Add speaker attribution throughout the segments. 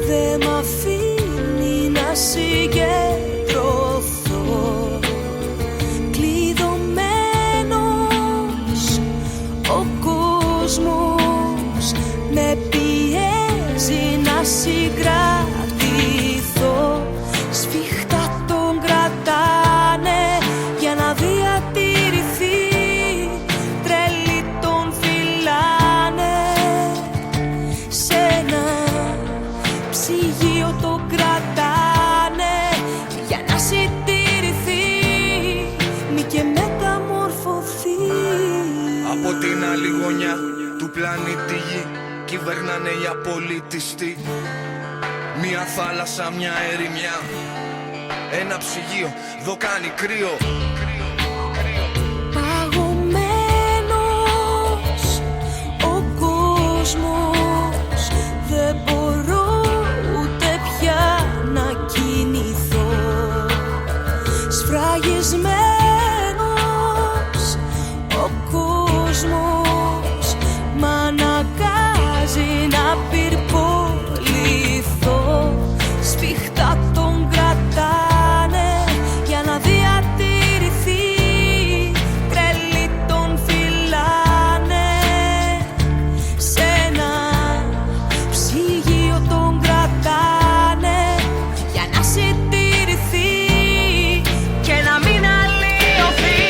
Speaker 1: Δε μ' αφήνει να συγκεντρωθώ. Κλειδωμένος ο κόσμος με πιέζει να συγκρατηθώ. Σφιχτά τον κρατάνε για να διατηρηθεί. Τρελοί τον φυλάνε σε ένα ψυγείο, το κρατάνε για να συντηρηθεί, μη και μεταμορφωθεί.
Speaker 2: Από την άλλη γωνιά του πλανήτη Γη κυβερνάνε οι απολύτιστοι. Μια θάλασσα, μια ερημιά, ένα ψυγείο, δω κάνει κρύο.
Speaker 1: Παγωμένος ο κόσμος, δεν μπορώ ούτε πια να κινηθώ. Σφραγισμένος ο κόσμος μ' αναγκάζει να πυρποληθώ. Σφιχτά τον κρατάνε για να διατηρηθεί. Τρελοί τον φυλάνε σε ένα ψυγείο, τον κρατάνε για να συντηρηθεί και να μην αλλοιωθεί.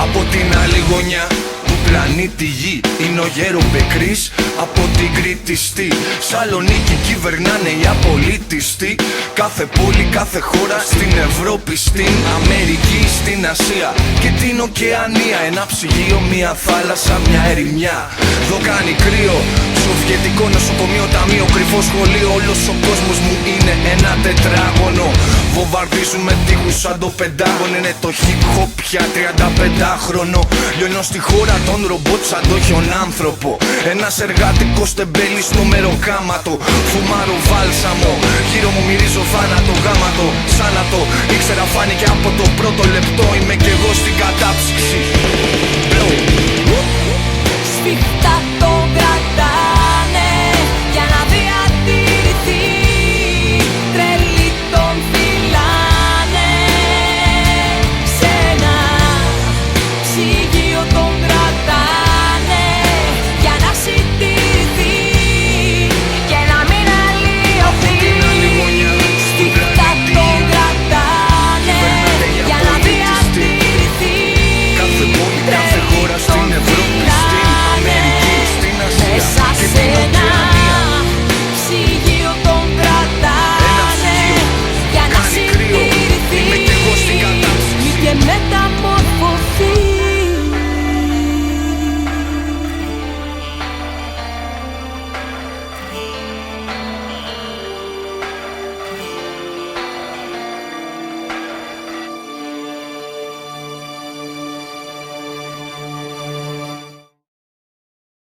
Speaker 2: Από την άλλη γωνιά του πλανήτη Γη είναι ο Γέρο Μπεκρής από την Κρήτη στη Σαλονίκη κυβερνάνε οι απολύτιστοι. Κάθε πόλη, κάθε χώρα στην Ευρώπη, στην Αμερική, στην Ασία και την Οκεανία. Ένα ψυγείο, μια θάλασσα, μια ερημιά, εδώ κάνει κρύο. Σοβιετικό νοσοκομείο, ταμείο, κρυφό σχολείο. Όλος ο κόσμος μου είναι ένα τετράγωνο. Βομβαρδίζουν με τείχους σαν το Πεντάγωνο. Είναι το hip hop πια 35χρονο. Λιώνω στη χώρα των ρομπότ σαν το χιονάνθρωπο. Ένας εργατικός τεμπέλης στο μεροκάματο. Φουμάρω βάλσαμο, γύρω μου μυρίζω θάνατο. Γάματο, σάνατο, ήξερα φάνηκε από το πρώτο λεπτό. Είμαι κι εγώ στην κατάψυξη.
Speaker 1: Σφιχτά τον κρατάνε